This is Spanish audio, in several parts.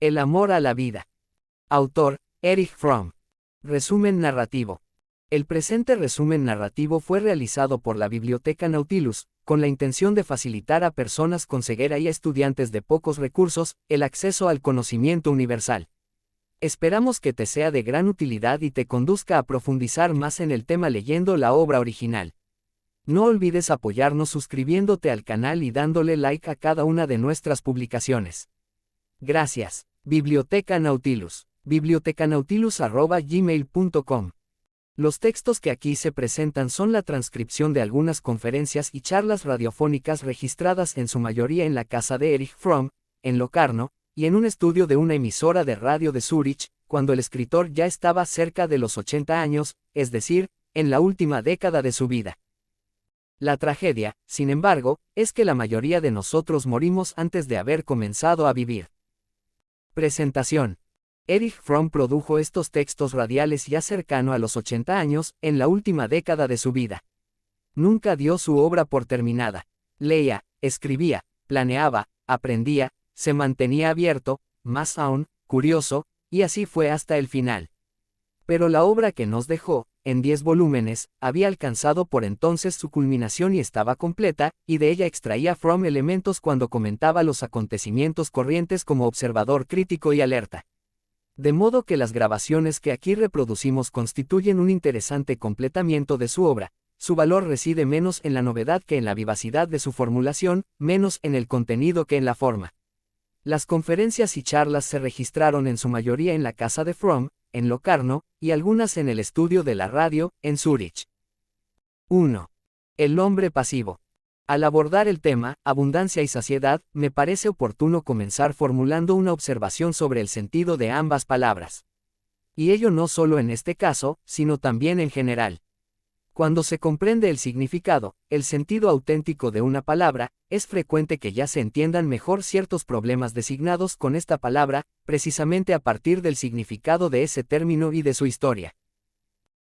El amor a la vida. Autor, Erich Fromm. Resumen narrativo. El presente resumen narrativo fue realizado por la Biblioteca Nautilus, con la intención de facilitar a personas con ceguera y a estudiantes de pocos recursos, el acceso al conocimiento universal. Esperamos que te sea de gran utilidad y te conduzca a profundizar más en el tema leyendo la obra original. No olvides apoyarnos suscribiéndote al canal y dándole like a cada una de nuestras publicaciones. Gracias. Biblioteca Nautilus. bibliotecanautilus@gmail.com. Los textos que aquí se presentan son la transcripción de algunas conferencias y charlas radiofónicas registradas en su mayoría en la casa de Erich Fromm, en Locarno, y en un estudio de una emisora de radio de Zúrich, cuando el escritor ya estaba cerca de los 80 años, es decir, en la última década de su vida. La tragedia, sin embargo, es que la mayoría de nosotros morimos antes de haber comenzado a vivir. Presentación. Erich Fromm produjo estos textos radiales ya cercano a los 80 años, en la última década de su vida. Nunca dio su obra por terminada. Leía, escribía, planeaba, aprendía, se mantenía abierto, más aún, curioso, y así fue hasta el final. Pero la obra que nos dejó, en 10 volúmenes, había alcanzado por entonces su culminación y estaba completa, y de ella extraía Fromm elementos cuando comentaba los acontecimientos corrientes como observador crítico y alerta. De modo que las grabaciones que aquí reproducimos constituyen un interesante completamiento de su obra. Su valor reside menos en la novedad que en la vivacidad de su formulación, menos en el contenido que en la forma. Las conferencias y charlas se registraron en su mayoría en la casa de Fromm, en Locarno, y algunas en el estudio de la radio, en Zúrich. 1. El hombre pasivo. Al abordar el tema, abundancia y saciedad, me parece oportuno comenzar formulando una observación sobre el sentido de ambas palabras. Y ello no solo en este caso, sino también en general. Cuando se comprende el significado, el sentido auténtico de una palabra, es frecuente que ya se entiendan mejor ciertos problemas designados con esta palabra, precisamente a partir del significado de ese término y de su historia.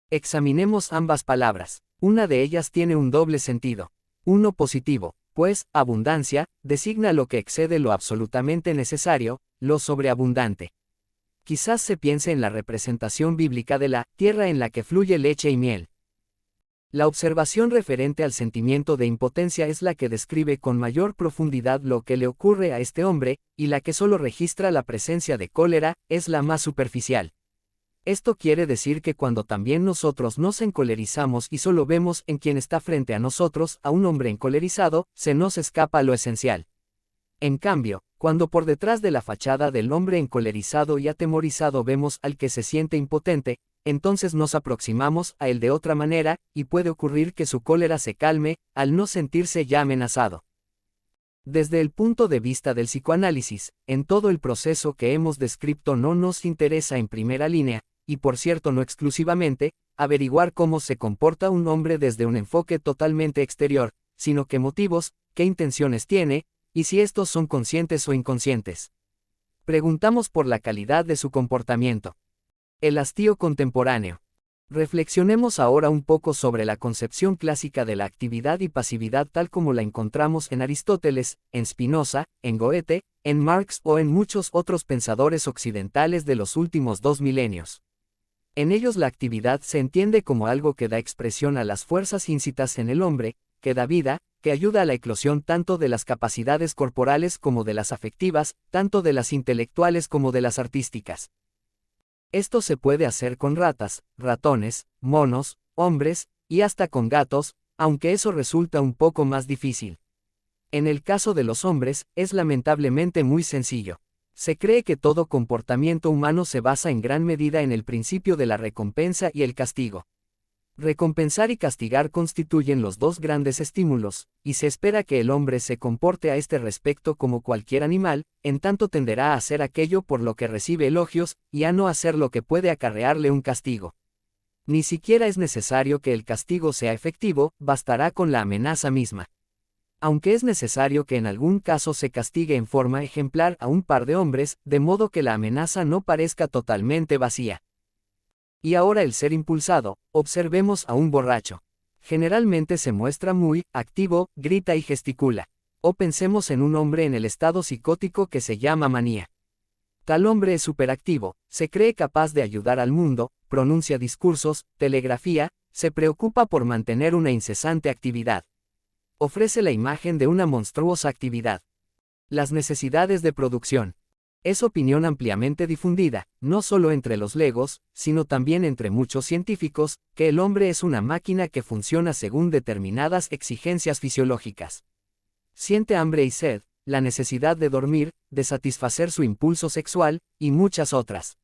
Examinemos ambas palabras. Una de ellas tiene un doble sentido. Uno positivo, pues, abundancia, designa lo que excede lo absolutamente necesario, lo sobreabundante. Quizás se piense en la representación bíblica de la tierra en la que fluye leche y miel. La observación referente al sentimiento de impotencia es la que describe con mayor profundidad lo que le ocurre a este hombre, y la que solo registra la presencia de cólera, es la más superficial. Esto quiere decir que cuando también nosotros nos encolerizamos y solo vemos en quien está frente a nosotros a un hombre encolerizado, se nos escapa lo esencial. En cambio, cuando por detrás de la fachada del hombre encolerizado y atemorizado vemos al que se siente impotente, entonces nos aproximamos a él de otra manera, y puede ocurrir que su cólera se calme, al no sentirse ya amenazado. Desde el punto de vista del psicoanálisis, en todo el proceso que hemos descrito no nos interesa en primera línea, y por cierto no exclusivamente, averiguar cómo se comporta un hombre desde un enfoque totalmente exterior, sino qué motivos, qué intenciones tiene, y si estos son conscientes o inconscientes. Preguntamos por la calidad de su comportamiento. El hastío contemporáneo. Reflexionemos ahora un poco sobre la concepción clásica de la actividad y pasividad tal como la encontramos en Aristóteles, en Spinoza, en Goethe, en Marx o en muchos otros pensadores occidentales de los últimos 2 milenios. En ellos la actividad se entiende como algo que da expresión a las fuerzas íncitas en el hombre, que da vida, que ayuda a la eclosión tanto de las capacidades corporales como de las afectivas, tanto de las intelectuales como de las artísticas. Esto se puede hacer con ratas, ratones, monos, hombres, y hasta con gatos, aunque eso resulta un poco más difícil. En el caso de los hombres, es lamentablemente muy sencillo. Se cree que todo comportamiento humano se basa en gran medida en el principio de la recompensa y el castigo. Recompensar y castigar constituyen los dos grandes estímulos, y se espera que el hombre se comporte a este respecto como cualquier animal, en tanto tenderá a hacer aquello por lo que recibe elogios, y a no hacer lo que puede acarrearle un castigo. Ni siquiera es necesario que el castigo sea efectivo, bastará con la amenaza misma. Aunque es necesario que en algún caso se castigue en forma ejemplar a un par de hombres, de modo que la amenaza no parezca totalmente vacía. Y ahora el ser impulsado, observemos a un borracho. Generalmente se muestra muy activo, grita y gesticula. O pensemos en un hombre en el estado psicótico que se llama manía. Tal hombre es superactivo, se cree capaz de ayudar al mundo, pronuncia discursos, telegrafía, se preocupa por mantener una incesante actividad. Ofrece la imagen de una monstruosa actividad. Las necesidades de producción. Es opinión ampliamente difundida, no solo entre los legos, sino también entre muchos científicos, que el hombre es una máquina que funciona según determinadas exigencias fisiológicas. Siente hambre y sed, la necesidad de dormir, de satisfacer su impulso sexual, y muchas otras.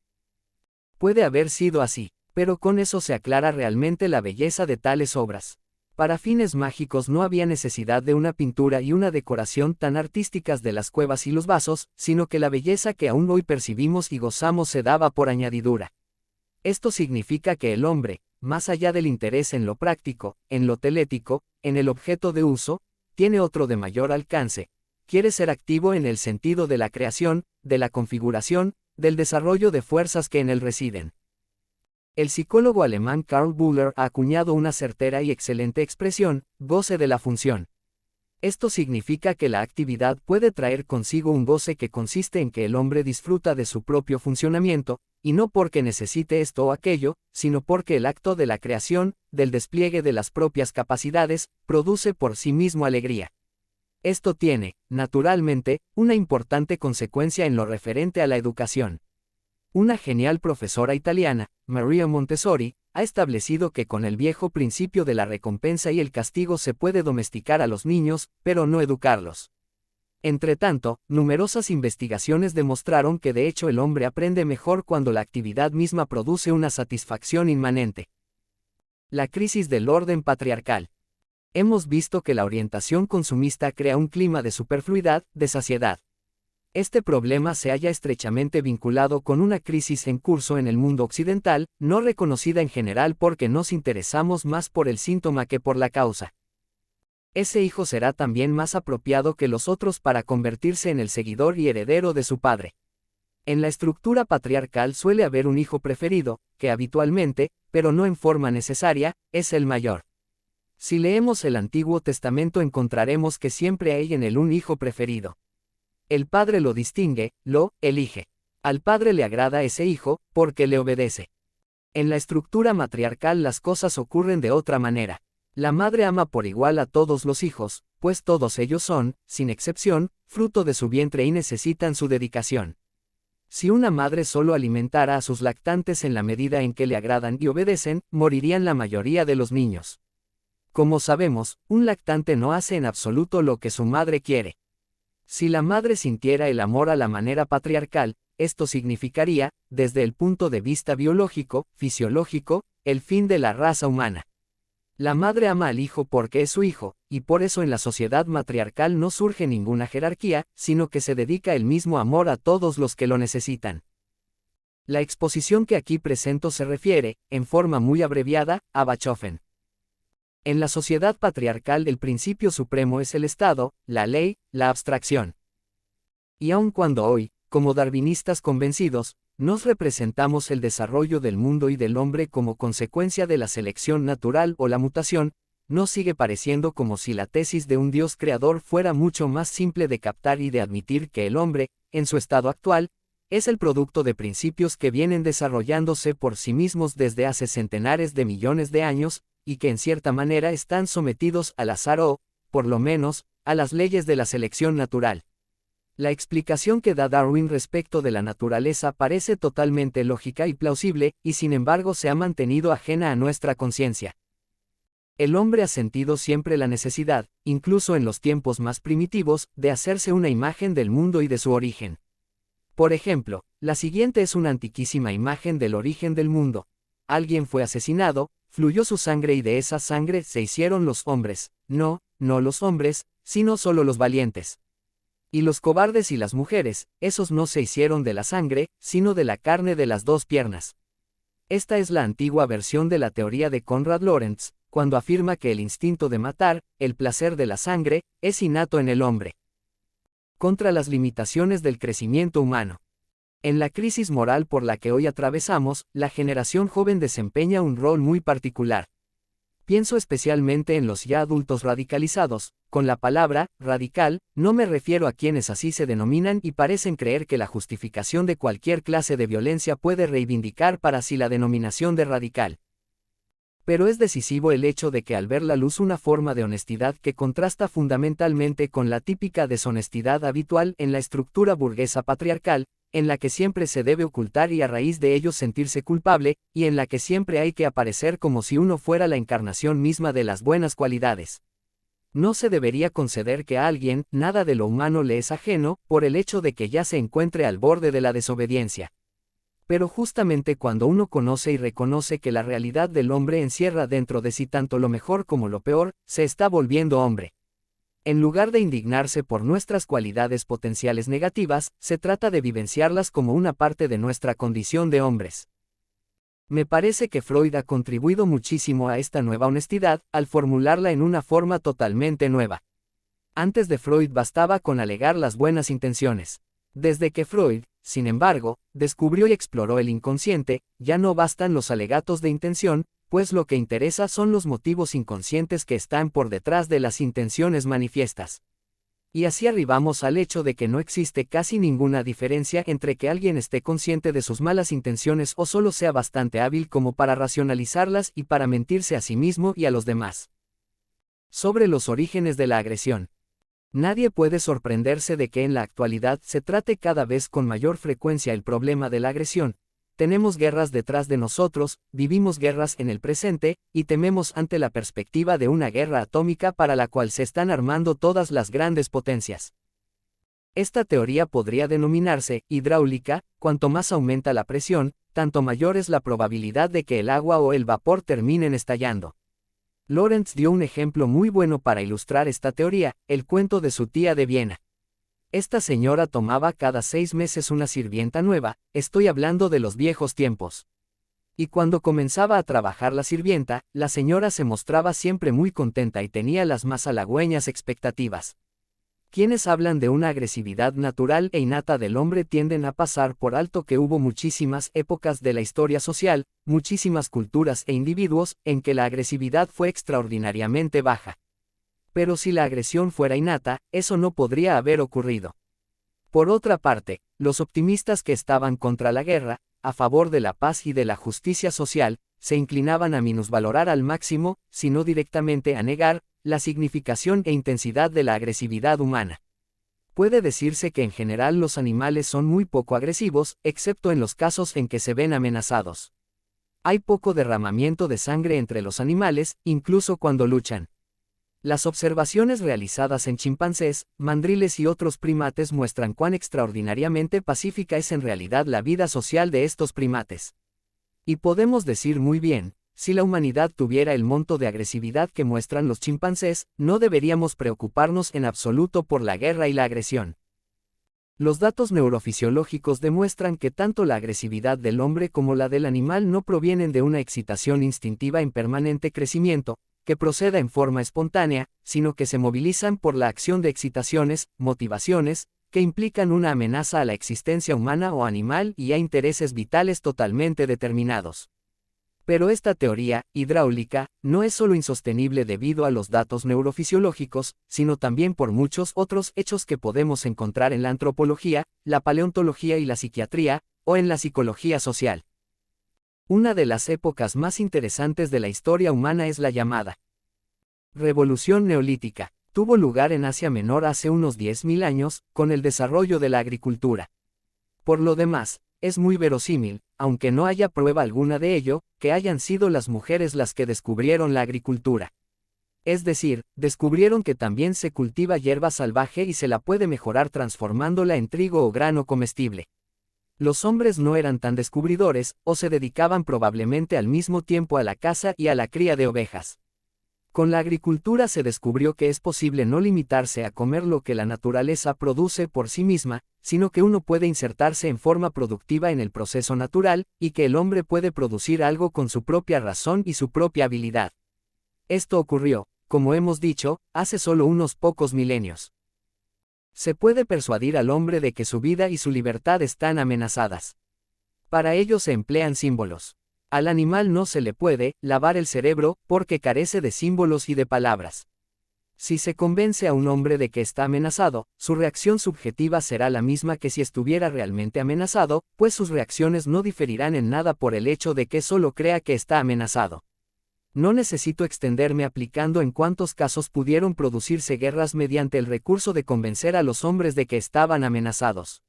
Puede haber sido así, pero con eso se aclara realmente la belleza de tales obras. Para fines mágicos no había necesidad de una pintura y una decoración tan artísticas de las cuevas y los vasos, sino que la belleza que aún hoy percibimos y gozamos se daba por añadidura. Esto significa que el hombre, más allá del interés en lo práctico, en lo telético, en el objeto de uso, tiene otro de mayor alcance. Quiere ser activo en el sentido de la creación, de la configuración, del desarrollo de fuerzas que en él residen. El psicólogo alemán Karl Buller ha acuñado una certera y excelente expresión, goce de la función. Esto significa que la actividad puede traer consigo un goce que consiste en que el hombre disfruta de su propio funcionamiento, y no porque necesite esto o aquello, sino porque el acto de la creación, del despliegue de las propias capacidades, produce por sí mismo alegría. Esto tiene, naturalmente, una importante consecuencia en lo referente a la educación. Una genial profesora italiana, Maria Montessori, ha establecido que con el viejo principio de la recompensa y el castigo se puede domesticar a los niños, pero no educarlos. Entretanto, numerosas investigaciones demostraron que de hecho el hombre aprende mejor cuando la actividad misma produce una satisfacción inmanente. La crisis del orden patriarcal. Hemos visto que la orientación consumista crea un clima de superfluidad, de saciedad. Este problema se halla estrechamente vinculado con una crisis en curso en el mundo occidental, no reconocida en general porque nos interesamos más por el síntoma que por la causa. Ese hijo será también más apropiado que los otros para convertirse en el seguidor y heredero de su padre. En la estructura patriarcal suele haber un hijo preferido, que habitualmente, pero no en forma necesaria, es el mayor. Si leemos el Antiguo Testamento encontraremos que siempre hay en él un hijo preferido. El padre lo distingue, lo elige. Al padre le agrada ese hijo, porque le obedece. En la estructura matriarcal las cosas ocurren de otra manera. La madre ama por igual a todos los hijos, pues todos ellos son, sin excepción, fruto de su vientre y necesitan su dedicación. Si una madre solo alimentara a sus lactantes en la medida en que le agradan y obedecen, morirían la mayoría de los niños. Como sabemos, un lactante no hace en absoluto lo que su madre quiere. Si la madre sintiera el amor a la manera patriarcal, esto significaría, desde el punto de vista biológico, fisiológico, el fin de la raza humana. La madre ama al hijo porque es su hijo, y por eso en la sociedad matriarcal no surge ninguna jerarquía, sino que se dedica el mismo amor a todos los que lo necesitan. La exposición que aquí presento se refiere, en forma muy abreviada, a Bachofen. En la sociedad patriarcal el principio supremo es el Estado, la ley, la abstracción. Y aun cuando hoy, como darwinistas convencidos, nos representamos el desarrollo del mundo y del hombre como consecuencia de la selección natural o la mutación, nos sigue pareciendo como si la tesis de un Dios creador fuera mucho más simple de captar y de admitir que el hombre, en su estado actual, es el producto de principios que vienen desarrollándose por sí mismos desde hace centenares de millones de años, y que en cierta manera están sometidos al azar o, por lo menos, a las leyes de la selección natural. La explicación que da Darwin respecto de la naturaleza parece totalmente lógica y plausible, y sin embargo se ha mantenido ajena a nuestra conciencia. El hombre ha sentido siempre la necesidad, incluso en los tiempos más primitivos, de hacerse una imagen del mundo y de su origen. Por ejemplo, la siguiente es una antiquísima imagen del origen del mundo. Alguien fue asesinado, fluyó su sangre y de esa sangre se hicieron los hombres, no los hombres, sino solo los valientes. Y los cobardes y las mujeres, esos no se hicieron de la sangre, sino de la carne de las dos piernas. Esta es la antigua versión de la teoría de Konrad Lorenz, cuando afirma que el instinto de matar, el placer de la sangre, es innato en el hombre. Contra las limitaciones del crecimiento humano. En la crisis moral por la que hoy atravesamos, la generación joven desempeña un rol muy particular. Pienso especialmente en los ya adultos radicalizados. Con la palabra radical, no me refiero a quienes así se denominan y parecen creer que la justificación de cualquier clase de violencia puede reivindicar para sí la denominación de radical. Pero es decisivo el hecho de que al ver la luz una forma de honestidad que contrasta fundamentalmente con la típica deshonestidad habitual en la estructura burguesa patriarcal, en la que siempre se debe ocultar y a raíz de ello sentirse culpable, y en la que siempre hay que aparecer como si uno fuera la encarnación misma de las buenas cualidades. No se debería conceder que a alguien nada de lo humano le es ajeno, por el hecho de que ya se encuentre al borde de la desobediencia. Pero justamente cuando uno conoce y reconoce que la realidad del hombre encierra dentro de sí tanto lo mejor como lo peor, se está volviendo hombre. En lugar de indignarse por nuestras cualidades potenciales negativas, se trata de vivenciarlas como una parte de nuestra condición de hombres. Me parece que Freud ha contribuido muchísimo a esta nueva honestidad, al formularla en una forma totalmente nueva. Antes de Freud bastaba con alegar las buenas intenciones. Desde que Freud, sin embargo, descubrió y exploró el inconsciente, ya no bastan los alegatos de intención, pues lo que interesa son los motivos inconscientes que están por detrás de las intenciones manifiestas. Y así arribamos al hecho de que no existe casi ninguna diferencia entre que alguien esté consciente de sus malas intenciones o solo sea bastante hábil como para racionalizarlas y para mentirse a sí mismo y a los demás. Sobre los orígenes de la agresión. Nadie puede sorprenderse de que en la actualidad se trate cada vez con mayor frecuencia el problema de la agresión. Tenemos guerras detrás de nosotros, vivimos guerras en el presente, y tememos ante la perspectiva de una guerra atómica para la cual se están armando todas las grandes potencias. Esta teoría podría denominarse hidráulica. Cuanto más aumenta la presión, tanto mayor es la probabilidad de que el agua o el vapor terminen estallando. Lorentz dio un ejemplo muy bueno para ilustrar esta teoría, el cuento de su tía de Viena. Esta señora tomaba cada 6 meses una sirvienta nueva, estoy hablando de los viejos tiempos. Y cuando comenzaba a trabajar la sirvienta, la señora se mostraba siempre muy contenta y tenía las más halagüeñas expectativas. Quienes hablan de una agresividad natural e innata del hombre tienden a pasar por alto que hubo muchísimas épocas de la historia social, muchísimas culturas e individuos, en que la agresividad fue extraordinariamente baja. Pero si la agresión fuera innata, eso no podría haber ocurrido. Por otra parte, los optimistas que estaban contra la guerra, a favor de la paz y de la justicia social, se inclinaban a minusvalorar al máximo, si no directamente a negar, la significación e intensidad de la agresividad humana. Puede decirse que en general los animales son muy poco agresivos, excepto en los casos en que se ven amenazados. Hay poco derramamiento de sangre entre los animales, incluso cuando luchan. Las observaciones realizadas en chimpancés, mandriles y otros primates muestran cuán extraordinariamente pacífica es en realidad la vida social de estos primates. Y podemos decir muy bien, si la humanidad tuviera el monto de agresividad que muestran los chimpancés, no deberíamos preocuparnos en absoluto por la guerra y la agresión. Los datos neurofisiológicos demuestran que tanto la agresividad del hombre como la del animal no provienen de una excitación instintiva en permanente crecimiento, que proceda en forma espontánea, sino que se movilizan por la acción de excitaciones, motivaciones, que implican una amenaza a la existencia humana o animal y a intereses vitales totalmente determinados. Pero esta teoría, hidráulica, no es solo insostenible debido a los datos neurofisiológicos, sino también por muchos otros hechos que podemos encontrar en la antropología, la paleontología y la psiquiatría, o en la psicología social. Una de las épocas más interesantes de la historia humana es la llamada Revolución Neolítica. Tuvo lugar en Asia Menor hace unos 10.000 años, con el desarrollo de la agricultura. Por lo demás, es muy verosímil, aunque no haya prueba alguna de ello, que hayan sido las mujeres las que descubrieron la agricultura. Es decir, descubrieron que también se cultiva hierba salvaje y se la puede mejorar transformándola en trigo o grano comestible. Los hombres no eran tan descubridores, o se dedicaban probablemente al mismo tiempo a la caza y a la cría de ovejas. Con la agricultura se descubrió que es posible no limitarse a comer lo que la naturaleza produce por sí misma, sino que uno puede insertarse en forma productiva en el proceso natural, y que el hombre puede producir algo con su propia razón y su propia habilidad. Esto ocurrió, como hemos dicho, hace solo unos pocos milenios. Se puede persuadir al hombre de que su vida y su libertad están amenazadas. Para ello se emplean símbolos. Al animal no se le puede lavar el cerebro porque carece de símbolos y de palabras. Si se convence a un hombre de que está amenazado, su reacción subjetiva será la misma que si estuviera realmente amenazado, pues sus reacciones no diferirán en nada por el hecho de que solo crea que está amenazado. No necesito extenderme aplicando en cuántos casos pudieron producirse guerras mediante el recurso de convencer a los hombres de que estaban amenazados.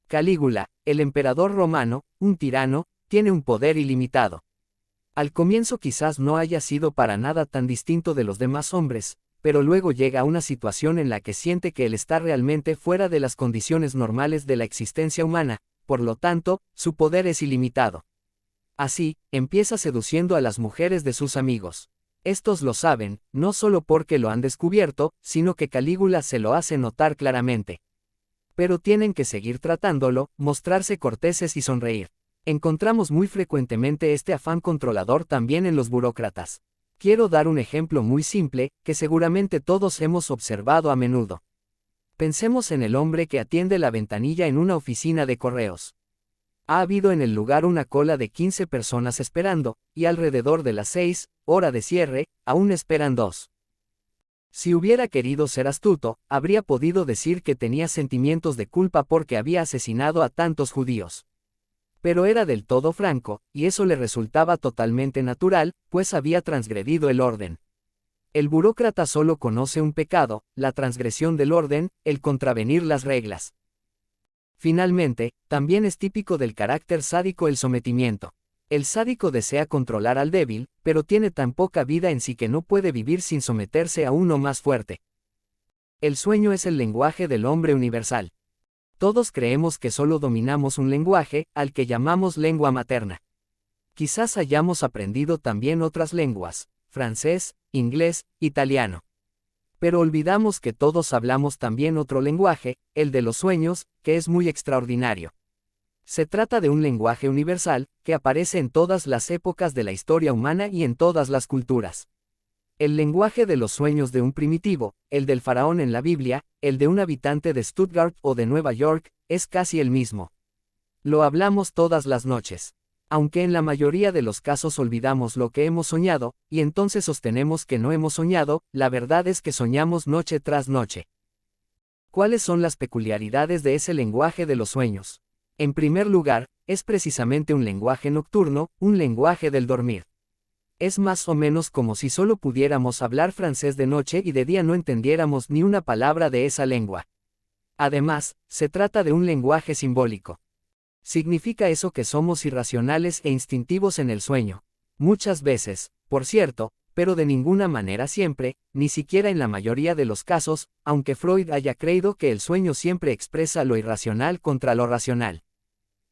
Calígula, el emperador romano, un tirano, tiene un poder ilimitado. Al comienzo quizás no haya sido para nada tan distinto de los demás hombres, pero luego llega a una situación en la que siente que él está realmente fuera de las condiciones normales de la existencia humana, por lo tanto, su poder es ilimitado. Así, empieza seduciendo a las mujeres de sus amigos. Estos lo saben, no solo porque lo han descubierto, sino que Calígula se lo hace notar claramente. Pero tienen que seguir tratándolo, mostrarse corteses y sonreír. Encontramos muy frecuentemente este afán controlador también en los burócratas. Quiero dar un ejemplo muy simple, que seguramente todos hemos observado a menudo. Pensemos en el hombre que atiende la ventanilla en una oficina de correos. Ha habido en el lugar una cola de 15 personas esperando, y alrededor de las 6, hora de cierre, aún esperan 2. Si hubiera querido ser astuto, habría podido decir que tenía sentimientos de culpa porque había asesinado a tantos judíos. Pero era del todo franco, y eso le resultaba totalmente natural, pues había transgredido el orden. El burócrata solo conoce un pecado, la transgresión del orden, el contravenir las reglas. Finalmente, también es típico del carácter sádico el sometimiento. El sádico desea controlar al débil, pero tiene tan poca vida en sí que no puede vivir sin someterse a uno más fuerte. El sueño es el lenguaje del hombre universal. Todos creemos que solo dominamos un lenguaje, al que llamamos lengua materna. Quizás hayamos aprendido también otras lenguas, francés, inglés, italiano. Pero olvidamos que todos hablamos también otro lenguaje, el de los sueños, que es muy extraordinario. Se trata de un lenguaje universal, que aparece en todas las épocas de la historia humana y en todas las culturas. El lenguaje de los sueños de un primitivo, el del faraón en la Biblia, el de un habitante de Stuttgart o de Nueva York, es casi el mismo. Lo hablamos todas las noches. Aunque en la mayoría de los casos olvidamos lo que hemos soñado, y entonces sostenemos que no hemos soñado, la verdad es que soñamos noche tras noche. ¿Cuáles son las peculiaridades de ese lenguaje de los sueños? En primer lugar, es precisamente un lenguaje nocturno, un lenguaje del dormir. Es más o menos como si solo pudiéramos hablar francés de noche y de día no entendiéramos ni una palabra de esa lengua. Además, se trata de un lenguaje simbólico. ¿Significa eso que somos irracionales e instintivos en el sueño? Muchas veces, por cierto, pero de ninguna manera siempre, ni siquiera en la mayoría de los casos, aunque Freud haya creído que el sueño siempre expresa lo irracional contra lo racional.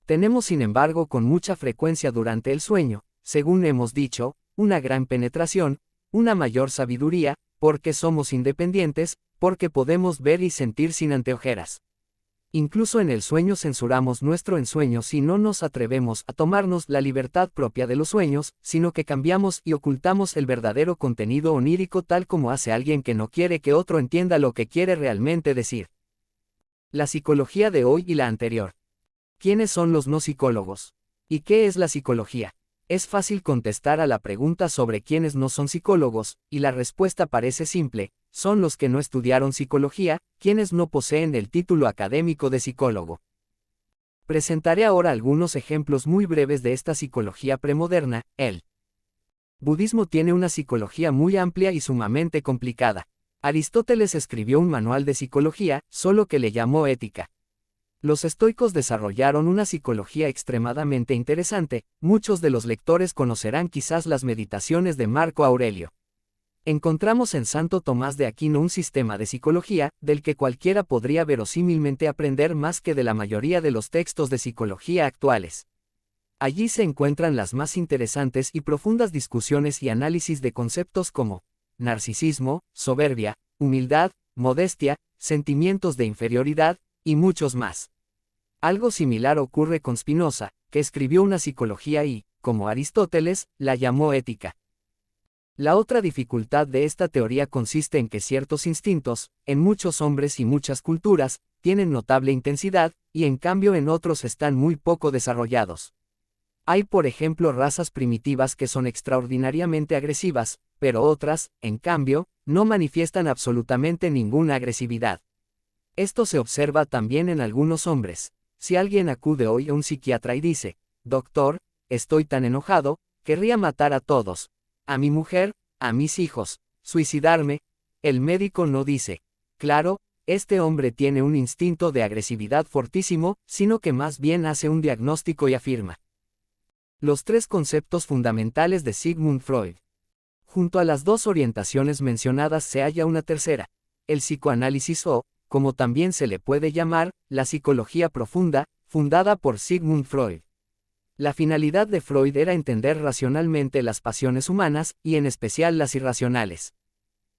Tenemos sin embargo con mucha frecuencia durante el sueño, según hemos dicho, una gran penetración, una mayor sabiduría, porque somos independientes, porque podemos ver y sentir sin anteojeras. Incluso en el sueño censuramos nuestro ensueño si no nos atrevemos a tomarnos la libertad propia de los sueños, sino que cambiamos y ocultamos el verdadero contenido onírico tal como hace alguien que no quiere que otro entienda lo que quiere realmente decir. La psicología de hoy y la anterior. ¿Quiénes son los no psicólogos? ¿Y qué es la psicología? Es fácil contestar a la pregunta sobre quiénes no son psicólogos, y la respuesta parece simple: son los que no estudiaron psicología, quienes no poseen el título académico de psicólogo. Presentaré ahora algunos ejemplos muy breves de esta psicología premoderna. El budismo tiene una psicología muy amplia y sumamente complicada. Aristóteles escribió un manual de psicología, solo que le llamó ética. Los estoicos desarrollaron una psicología extremadamente interesante. Muchos de los lectores conocerán quizás las Meditaciones de Marco Aurelio. Encontramos en Santo Tomás de Aquino un sistema de psicología, del que cualquiera podría verosímilmente aprender más que de la mayoría de los textos de psicología actuales. Allí se encuentran las más interesantes y profundas discusiones y análisis de conceptos como narcisismo, soberbia, humildad, modestia, sentimientos de inferioridad, y muchos más. Algo similar ocurre con Spinoza, que escribió una psicología y, como Aristóteles, la llamó ética. La otra dificultad de esta teoría consiste en que ciertos instintos, en muchos hombres y muchas culturas, tienen notable intensidad, y en cambio en otros están muy poco desarrollados. Hay por ejemplo razas primitivas que son extraordinariamente agresivas, pero otras, en cambio, no manifiestan absolutamente ninguna agresividad. Esto se observa también en algunos hombres. Si alguien acude hoy a un psiquiatra y dice, «Doctor, estoy tan enojado, querría matar a todos, a mi mujer, a mis hijos, suicidarme», el médico no dice, «Claro, este hombre tiene un instinto de agresividad fortísimo», sino que más bien hace un diagnóstico y afirma. Los tres conceptos fundamentales de Sigmund Freud. Junto a las dos orientaciones mencionadas se halla una tercera, el psicoanálisis o, como también se le puede llamar, la psicología profunda, fundada por Sigmund Freud. La finalidad de Freud era entender racionalmente las pasiones humanas, y en especial las irracionales.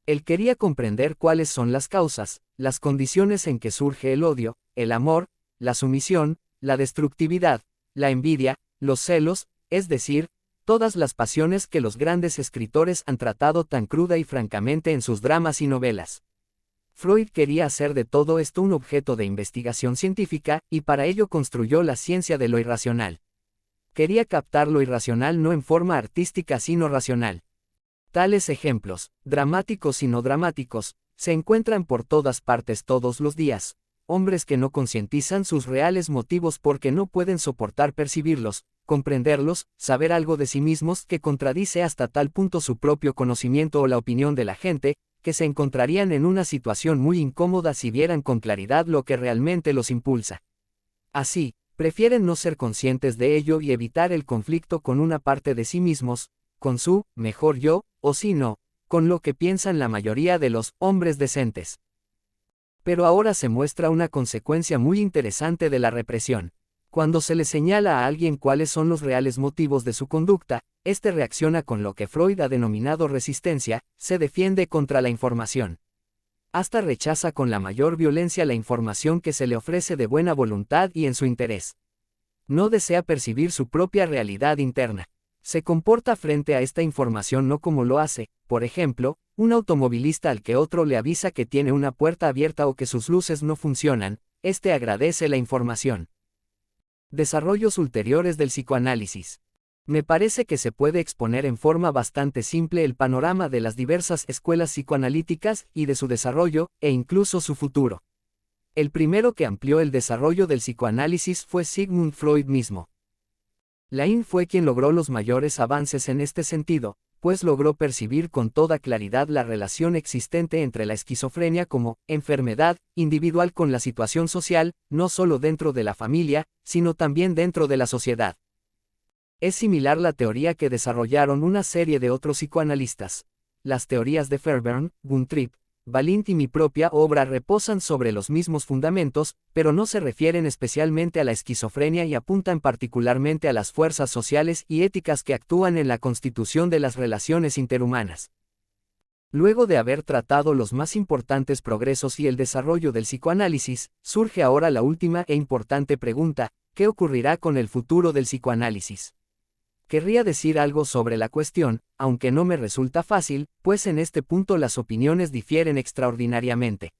Él quería comprender cuáles son las causas, las condiciones en que surge el odio, el amor, la sumisión, la destructividad, la envidia, los celos, es decir, todas las pasiones que los grandes escritores han tratado tan cruda y francamente en sus dramas y novelas. Freud quería hacer de todo esto un objeto de investigación científica, y para ello construyó la ciencia de lo irracional. Quería captar lo irracional no en forma artística sino racional. Tales ejemplos, dramáticos y no dramáticos, se encuentran por todas partes todos los días. Hombres que no concientizan sus reales motivos porque no pueden soportar percibirlos, comprenderlos, saber algo de sí mismos que contradice hasta tal punto su propio conocimiento o la opinión de la gente, que se encontrarían en una situación muy incómoda si vieran con claridad lo que realmente los impulsa. Así, prefieren no ser conscientes de ello y evitar el conflicto con una parte de sí mismos, con su mejor yo, o si no, con lo que piensan la mayoría de los hombres decentes. Pero ahora se muestra una consecuencia muy interesante de la represión. Cuando se le señala a alguien cuáles son los reales motivos de su conducta, éste reacciona con lo que Freud ha denominado resistencia, se defiende contra la información. Hasta rechaza con la mayor violencia la información que se le ofrece de buena voluntad y en su interés. No desea percibir su propia realidad interna. Se comporta frente a esta información no como lo hace, por ejemplo, un automovilista al que otro le avisa que tiene una puerta abierta o que sus luces no funcionan, este agradece la información. Desarrollos ulteriores del psicoanálisis. Me parece que se puede exponer en forma bastante simple el panorama de las diversas escuelas psicoanalíticas y de su desarrollo, e incluso su futuro. El primero que amplió el desarrollo del psicoanálisis fue Sigmund Freud mismo. Laing fue quien logró los mayores avances en este sentido, pues logró percibir con toda claridad la relación existente entre la esquizofrenia como enfermedad individual con la situación social, no solo dentro de la familia, sino también dentro de la sociedad. Es similar la teoría que desarrollaron una serie de otros psicoanalistas. Las teorías de Fairbairn, Guntrip, Balint y mi propia obra reposan sobre los mismos fundamentos, pero no se refieren especialmente a la esquizofrenia y apuntan particularmente a las fuerzas sociales y éticas que actúan en la constitución de las relaciones interhumanas. Luego de haber tratado los más importantes progresos y el desarrollo del psicoanálisis, surge ahora la última e importante pregunta: ¿qué ocurrirá con el futuro del psicoanálisis? Querría decir algo sobre la cuestión, aunque no me resulta fácil, pues en este punto las opiniones difieren extraordinariamente.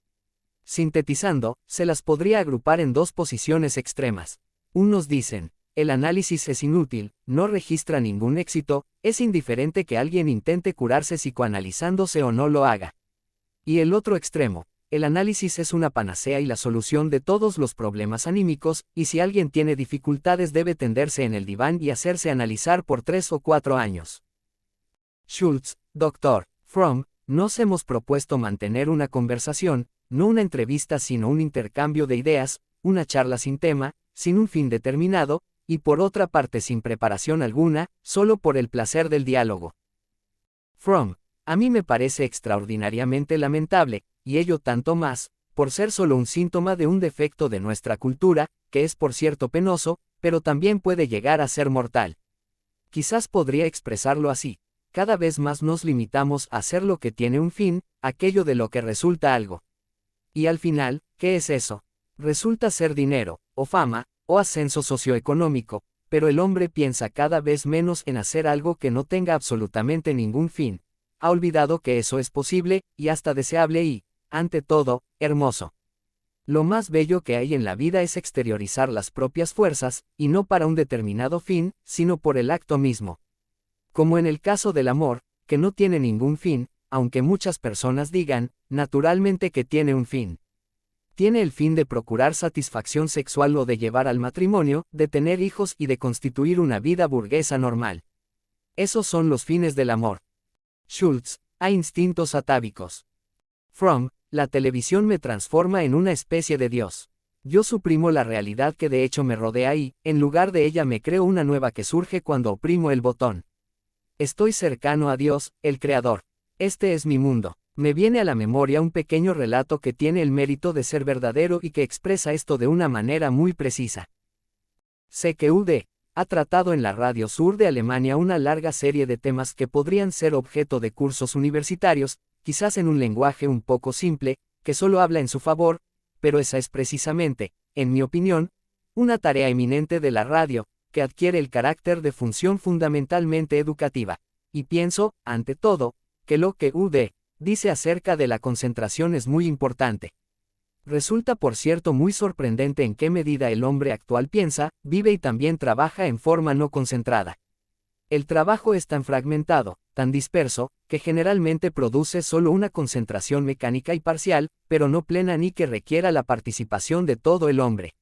Sintetizando, se las podría agrupar en dos posiciones extremas. Unos dicen, el análisis es inútil, no registra ningún éxito, es indiferente que alguien intente curarse psicoanalizándose o no lo haga. Y el otro extremo, el análisis es una panacea y la solución de todos los problemas anímicos, y si alguien tiene dificultades debe tenderse en el diván y hacerse analizar por 3 o 4 años. Schultz, Dr. Fromm, nos hemos propuesto mantener una conversación, no una entrevista sino un intercambio de ideas, una charla sin tema, sin un fin determinado, y por otra parte sin preparación alguna, solo por el placer del diálogo. Fromm, a mí me parece extraordinariamente lamentable, y ello tanto más, por ser solo un síntoma de un defecto de nuestra cultura, que es por cierto penoso, pero también puede llegar a ser mortal. Quizás podría expresarlo así: cada vez más nos limitamos a hacer lo que tiene un fin, aquello de lo que resulta algo. Y al final, ¿qué es eso? Resulta ser dinero, o fama, o ascenso socioeconómico, pero el hombre piensa cada vez menos en hacer algo que no tenga absolutamente ningún fin. Ha olvidado que eso es posible, y hasta deseable y, ante todo, hermoso. Lo más bello que hay en la vida es exteriorizar las propias fuerzas, y no para un determinado fin, sino por el acto mismo. Como en el caso del amor, que no tiene ningún fin, aunque muchas personas digan, naturalmente que tiene un fin. Tiene el fin de procurar satisfacción sexual o de llevar al matrimonio, de tener hijos y de constituir una vida burguesa normal. Esos son los fines del amor. Schultz, a instintos atávicos. Fromm, la televisión me transforma en una especie de Dios. Yo suprimo la realidad que de hecho me rodea y, en lugar de ella me creo una nueva que surge cuando oprimo el botón. Estoy cercano a Dios, el Creador. Este es mi mundo. Me viene a la memoria un pequeño relato que tiene el mérito de ser verdadero y que expresa esto de una manera muy precisa. CQD ha tratado en la Radio Sur de Alemania una larga serie de temas que podrían ser objeto de cursos universitarios, quizás en un lenguaje un poco simple, que solo habla en su favor, pero esa es precisamente, en mi opinión, una tarea eminente de la radio, que adquiere el carácter de función fundamentalmente educativa, y pienso, ante todo, que lo que UD dice acerca de la concentración es muy importante. Resulta por cierto muy sorprendente en qué medida el hombre actual piensa, vive y también trabaja en forma no concentrada. El trabajo es tan fragmentado, tan disperso, que generalmente produce solo una concentración mecánica y parcial, pero no plena ni que requiera la participación de todo el hombre.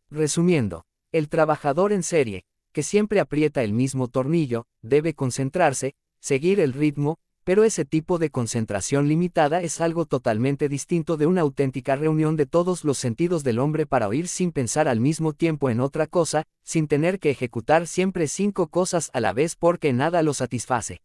Resumiendo, el trabajador en serie, que siempre aprieta el mismo tornillo, debe concentrarse, seguir el ritmo, pero ese tipo de concentración limitada es algo totalmente distinto de una auténtica reunión de todos los sentidos del hombre para oír sin pensar al mismo tiempo en otra cosa, sin tener que ejecutar siempre 5 cosas a la vez porque nada lo satisface.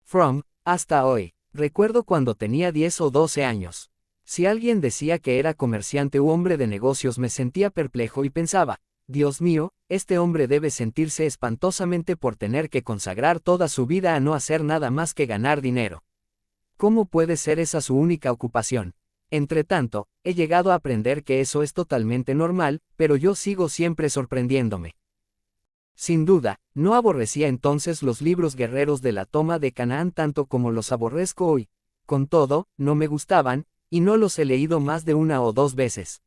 Fromm, hasta hoy, recuerdo cuando tenía 10 o 12 años. Si alguien decía que era comerciante u hombre de negocios me sentía perplejo y pensaba, Dios mío, este hombre debe sentirse espantosamente por tener que consagrar toda su vida a no hacer nada más que ganar dinero. ¿Cómo puede ser esa su única ocupación? Entretanto, he llegado a aprender que eso es totalmente normal, pero yo sigo siempre sorprendiéndome. Sin duda, no aborrecía entonces los libros guerreros de la toma de Canaán tanto como los aborrezco hoy. Con todo, no me gustaban, y no los he leído más de 1 o 2 veces.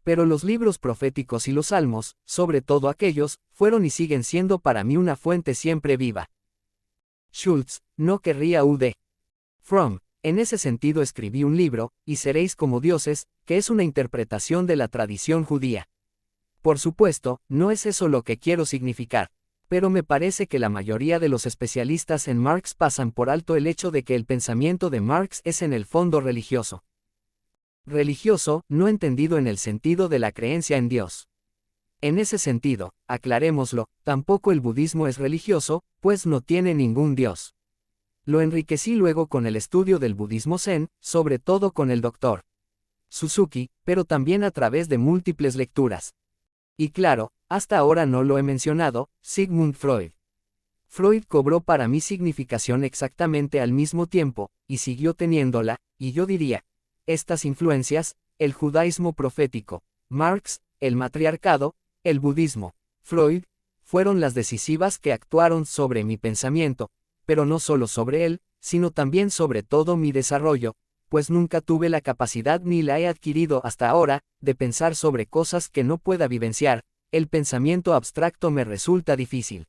Pero los libros proféticos y los salmos, sobre todo aquellos, fueron y siguen siendo para mí una fuente siempre viva. Schultz, no querría UD. Fromm, en ese sentido escribí un libro, Y seréis como dioses, que es una interpretación de la tradición judía. Por supuesto, no es eso lo que quiero significar, pero me parece que la mayoría de los especialistas en Marx pasan por alto el hecho de que el pensamiento de Marx es en el fondo religioso. Religioso, no entendido en el sentido de la creencia en Dios. En ese sentido, aclarémoslo, tampoco el budismo es religioso, pues no tiene ningún Dios. Lo enriquecí luego con el estudio del budismo zen, sobre todo con el Dr. Suzuki, pero también a través de múltiples lecturas. Y claro, hasta ahora no lo he mencionado, Sigmund Freud. Freud cobró para mí significación exactamente al mismo tiempo, y siguió teniéndola, y yo diría, estas influencias, el judaísmo profético, Marx, el matriarcado, el budismo, Freud, fueron las decisivas que actuaron sobre mi pensamiento, pero no solo sobre él, sino también sobre todo mi desarrollo, pues nunca tuve la capacidad ni la he adquirido hasta ahora, de pensar sobre cosas que no pueda vivenciar, el pensamiento abstracto me resulta difícil.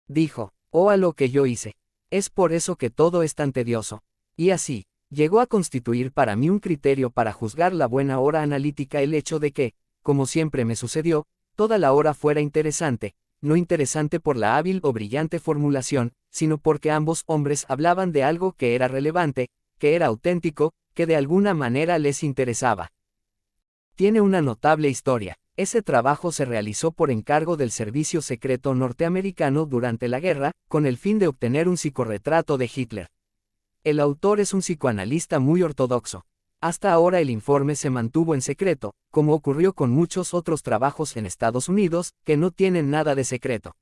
Dijo, a lo que yo hice. Es por eso que todo es tan tedioso. Y así, llegó a constituir para mí un criterio para juzgar la buena hora analítica el hecho de que, como siempre me sucedió, toda la hora fuera interesante, no interesante por la hábil o brillante formulación, sino porque ambos hombres hablaban de algo que era relevante, que era auténtico, que de alguna manera les interesaba. Tiene una notable historia. Ese trabajo se realizó por encargo del Servicio Secreto norteamericano durante la guerra, con el fin de obtener un psicorretrato de Hitler. El autor es un psicoanalista muy ortodoxo. Hasta ahora el informe se mantuvo en secreto, como ocurrió con muchos otros trabajos en Estados Unidos, que no tienen nada de secreto.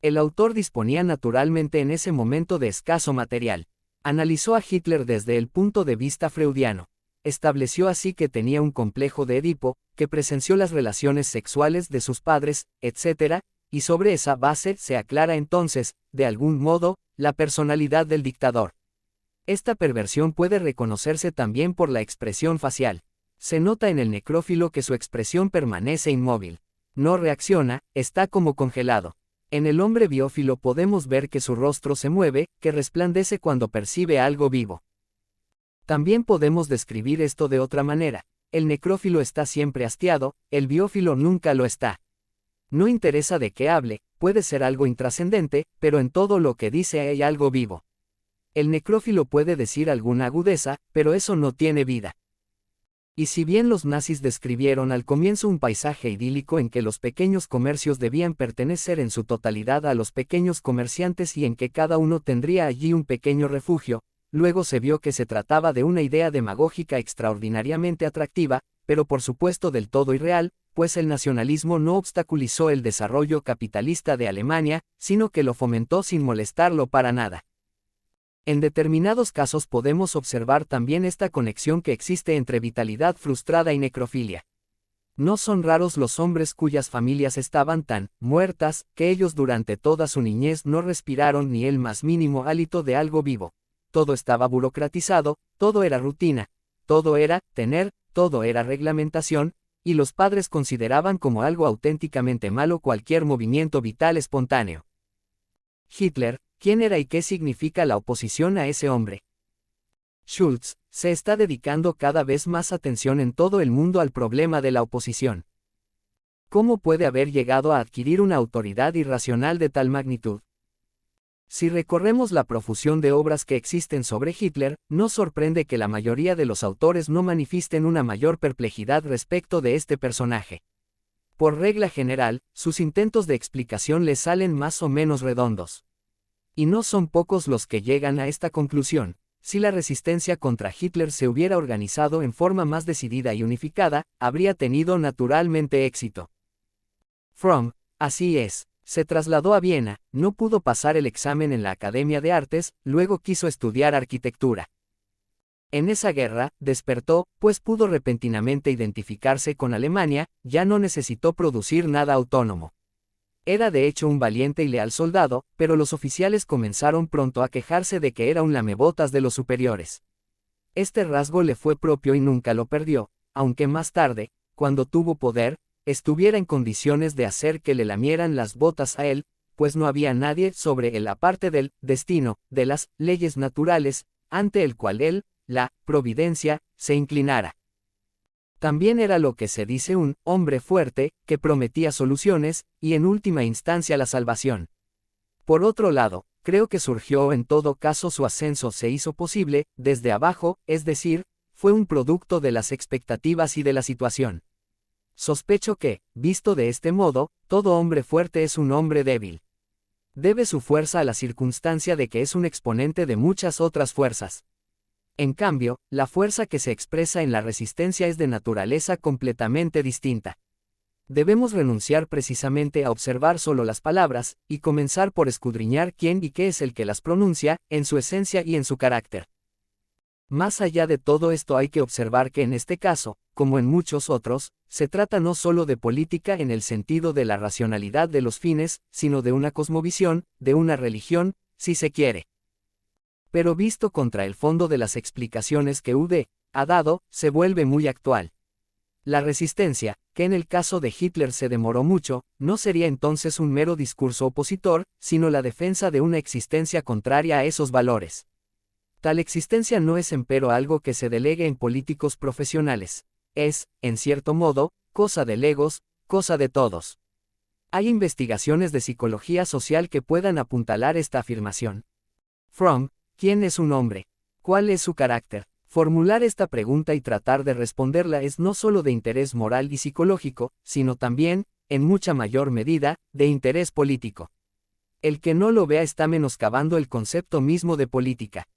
El autor disponía naturalmente en ese momento de escaso material. Analizó a Hitler desde el punto de vista freudiano. Estableció así que tenía un complejo de Edipo, que presenció las relaciones sexuales de sus padres, etc., y sobre esa base se aclara entonces, de algún modo, la personalidad del dictador. Esta perversión puede reconocerse también por la expresión facial. Se nota en el necrófilo que su expresión permanece inmóvil. No reacciona, está como congelado. En el hombre biófilo podemos ver que su rostro se mueve, que resplandece cuando percibe algo vivo. También podemos describir esto de otra manera. El necrófilo está siempre hastiado, el biófilo nunca lo está. No interesa de qué hable, puede ser algo intrascendente, pero en todo lo que dice hay algo vivo. El necrófilo puede decir alguna agudeza, pero eso no tiene vida. Y si bien los nazis describieron al comienzo un paisaje idílico en que los pequeños comercios debían pertenecer en su totalidad a los pequeños comerciantes y en que cada uno tendría allí un pequeño refugio, luego se vio que se trataba de una idea demagógica extraordinariamente atractiva, pero por supuesto del todo irreal, pues el nacionalismo no obstaculizó el desarrollo capitalista de Alemania, sino que lo fomentó sin molestarlo para nada. En determinados casos podemos observar también esta conexión que existe entre vitalidad frustrada y necrofilia. No son raros los hombres cuyas familias estaban tan muertas que ellos durante toda su niñez no respiraron ni el más mínimo hálito de algo vivo. Todo estaba burocratizado, todo era rutina, todo era tener, todo era reglamentación, y los padres consideraban como algo auténticamente malo cualquier movimiento vital espontáneo. Hitler, ¿quién era y qué significa la oposición a ese hombre? Schultz, se está dedicando cada vez más atención en todo el mundo al problema de la oposición. ¿Cómo puede haber llegado a adquirir una autoridad irracional de tal magnitud? Si recorremos la profusión de obras que existen sobre Hitler, no sorprende que la mayoría de los autores no manifiesten una mayor perplejidad respecto de este personaje. Por regla general, sus intentos de explicación les salen más o menos redondos. Y no son pocos los que llegan a esta conclusión. Si la resistencia contra Hitler se hubiera organizado en forma más decidida y unificada, habría tenido naturalmente éxito. Fromm, así es, se trasladó a Viena, no pudo pasar el examen en la Academia de Artes, luego quiso estudiar arquitectura. En esa guerra, despertó, pues pudo repentinamente identificarse con Alemania, ya no necesitó producir nada autónomo. Era de hecho un valiente y leal soldado, pero los oficiales comenzaron pronto a quejarse de que era un lamebotas de los superiores. Este rasgo le fue propio y nunca lo perdió, aunque más tarde, cuando tuvo poder, estuviera en condiciones de hacer que le lamieran las botas a él, pues no había nadie sobre él aparte del destino, de las leyes naturales, ante el cual él, la providencia, se inclinara. También era lo que se dice un hombre fuerte, que prometía soluciones, y en última instancia la salvación. Por otro lado, creo que surgió en todo caso su ascenso se hizo posible, desde abajo, es decir, fue un producto de las expectativas y de la situación. Sospecho que, visto de este modo, todo hombre fuerte es un hombre débil. Debe su fuerza a la circunstancia de que es un exponente de muchas otras fuerzas. En cambio, la fuerza que se expresa en la resistencia es de naturaleza completamente distinta. Debemos renunciar precisamente a observar solo las palabras, y comenzar por escudriñar quién y qué es el que las pronuncia, en su esencia y en su carácter. Más allá de todo esto hay que observar que en este caso, como en muchos otros, se trata no solo de política en el sentido de la racionalidad de los fines, sino de una cosmovisión, de una religión, si se quiere. Pero visto contra el fondo de las explicaciones que Ude ha dado, se vuelve muy actual. La resistencia, que en el caso de Hitler se demoró mucho, no sería entonces un mero discurso opositor, sino la defensa de una existencia contraria a esos valores. Tal existencia no es empero algo que se delegue en políticos profesionales. Es, en cierto modo, cosa de legos, cosa de todos. Hay investigaciones de psicología social que puedan apuntalar esta afirmación. Fromm, ¿quién es un hombre? ¿Cuál es su carácter? Formular esta pregunta y tratar de responderla es no solo de interés moral y psicológico, sino también, en mucha mayor medida, de interés político. El que no lo vea está menoscabando el concepto mismo de política.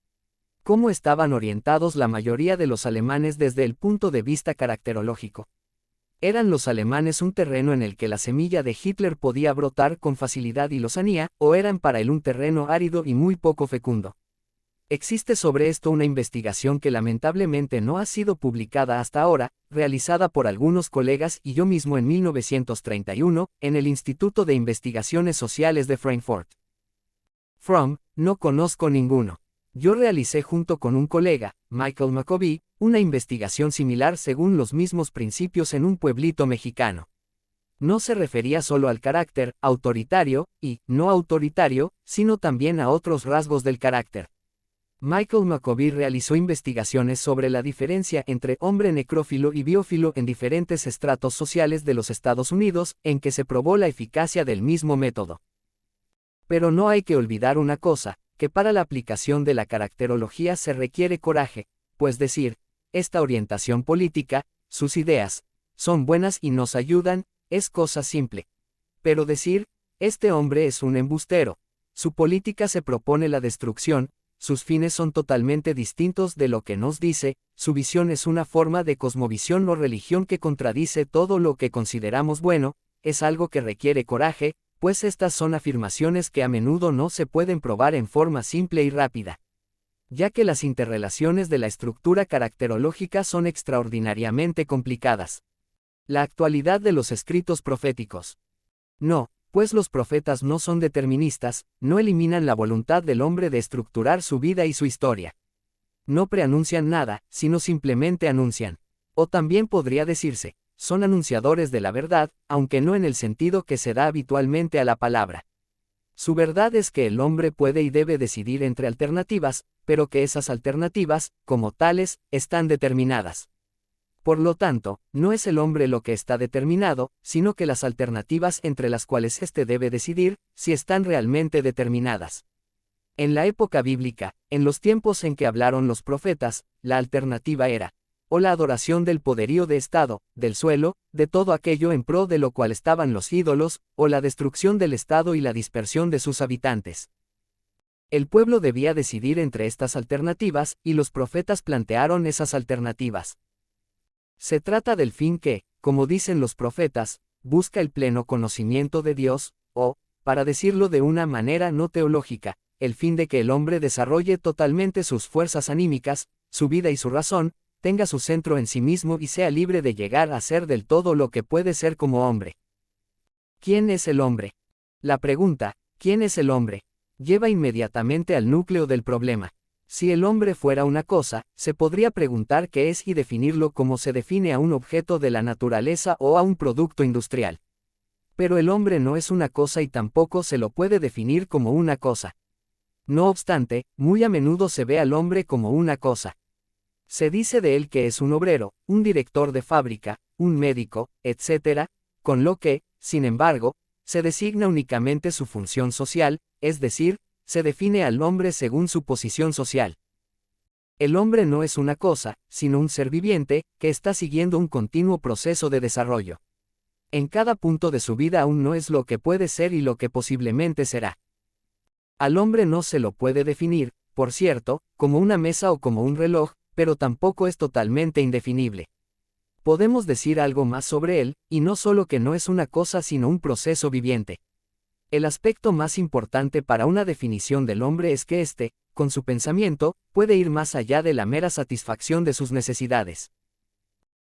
¿Cómo estaban orientados la mayoría de los alemanes desde el punto de vista caracterológico? ¿Eran los alemanes un terreno en el que la semilla de Hitler podía brotar con facilidad y lozanía, o eran para él un terreno árido y muy poco fecundo? Existe sobre esto una investigación que lamentablemente no ha sido publicada hasta ahora, realizada por algunos colegas y yo mismo en 1931, en el Instituto de Investigaciones Sociales de Frankfurt. Fromm, no conozco ninguno. Yo realicé junto con un colega, Michael Maccoby, una investigación similar según los mismos principios en un pueblito mexicano. No se refería solo al carácter autoritario y no autoritario, sino también a otros rasgos del carácter. Michael McCovey realizó investigaciones sobre la diferencia entre hombre necrófilo y biófilo en diferentes estratos sociales de los Estados Unidos, en que se probó la eficacia del mismo método. Pero no hay que olvidar una cosa, que para la aplicación de la caracterología se requiere coraje, pues decir, esta orientación política, sus ideas, son buenas y nos ayudan, es cosa simple. Pero decir, este hombre es un embustero, su política se propone la destrucción, sus fines son totalmente distintos de lo que nos dice, su visión es una forma de cosmovisión o religión que contradice todo lo que consideramos bueno, es algo que requiere coraje, pues estas son afirmaciones que a menudo no se pueden probar en forma simple y rápida, ya que las interrelaciones de la estructura caracterológica son extraordinariamente complicadas. La actualidad de los escritos proféticos. No, pues los profetas no son deterministas, no eliminan la voluntad del hombre de estructurar su vida y su historia. No preanuncian nada, sino simplemente anuncian. O también podría decirse, son anunciadores de la verdad, aunque no en el sentido que se da habitualmente a la palabra. Su verdad es que el hombre puede y debe decidir entre alternativas, pero que esas alternativas, como tales, están determinadas. Por lo tanto, no es el hombre lo que está determinado, sino que las alternativas entre las cuales éste debe decidir, si están realmente determinadas. En la época bíblica, en los tiempos en que hablaron los profetas, la alternativa era, o la adoración del poderío de Estado, del suelo, de todo aquello en pro de lo cual estaban los ídolos, o la destrucción del Estado y la dispersión de sus habitantes. El pueblo debía decidir entre estas alternativas, y los profetas plantearon esas alternativas. Se trata del fin que, como dicen los profetas, busca el pleno conocimiento de Dios, o, para decirlo de una manera no teológica, el fin de que el hombre desarrolle totalmente sus fuerzas anímicas, su vida y su razón, tenga su centro en sí mismo y sea libre de llegar a ser del todo lo que puede ser como hombre. ¿Quién es el hombre? La pregunta, ¿quién es el hombre?, lleva inmediatamente al núcleo del problema. Si el hombre fuera una cosa, se podría preguntar qué es y definirlo como se define a un objeto de la naturaleza o a un producto industrial. Pero el hombre no es una cosa y tampoco se lo puede definir como una cosa. No obstante, muy a menudo se ve al hombre como una cosa. Se dice de él que es un obrero, un director de fábrica, un médico, etc., con lo que, sin embargo, se designa únicamente su función social, es decir, se define al hombre según su posición social. El hombre no es una cosa, sino un ser viviente, que está siguiendo un continuo proceso de desarrollo. En cada punto de su vida aún no es lo que puede ser y lo que posiblemente será. Al hombre no se lo puede definir, por cierto, como una mesa o como un reloj, pero tampoco es totalmente indefinible. Podemos decir algo más sobre él, y no solo que no es una cosa sino un proceso viviente. El aspecto más importante para una definición del hombre es que éste, con su pensamiento, puede ir más allá de la mera satisfacción de sus necesidades.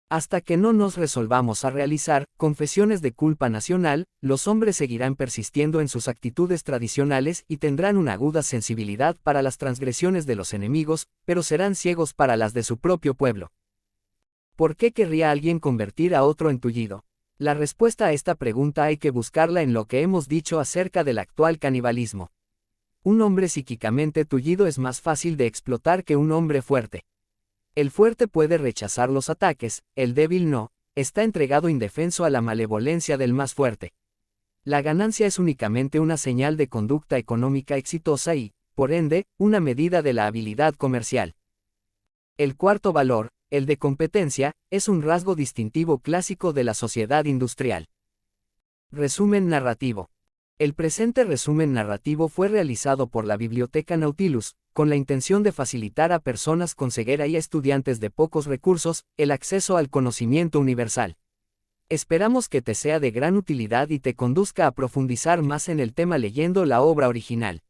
Hasta que no nos resolvamos a realizar confesiones de culpa nacional, los hombres seguirán persistiendo en sus actitudes tradicionales y tendrán una aguda sensibilidad para las transgresiones de los enemigos, pero serán ciegos para las de su propio pueblo. ¿Por qué querría alguien convertir a otro en tullido? La respuesta a esta pregunta hay que buscarla en lo que hemos dicho acerca del actual canibalismo. Un hombre psíquicamente tullido es más fácil de explotar que un hombre fuerte. El fuerte puede rechazar los ataques, el débil no, está entregado indefenso a la malevolencia del más fuerte. La ganancia es únicamente una señal de conducta económica exitosa y, por ende, una medida de la habilidad comercial. El cuarto valor, el de competencia, es un rasgo distintivo clásico de la sociedad industrial. Resumen narrativo. El presente resumen narrativo fue realizado por la Biblioteca Nautilus, con la intención de facilitar a personas con ceguera y a estudiantes de pocos recursos, el acceso al conocimiento universal. Esperamos que te sea de gran utilidad y te conduzca a profundizar más en el tema leyendo la obra original.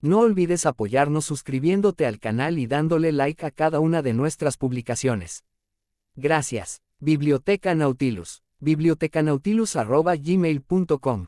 No olvides apoyarnos suscribiéndote al canal y dándole like a cada una de nuestras publicaciones. Gracias. Biblioteca Nautilus. bibliotecanautilus@gmail.com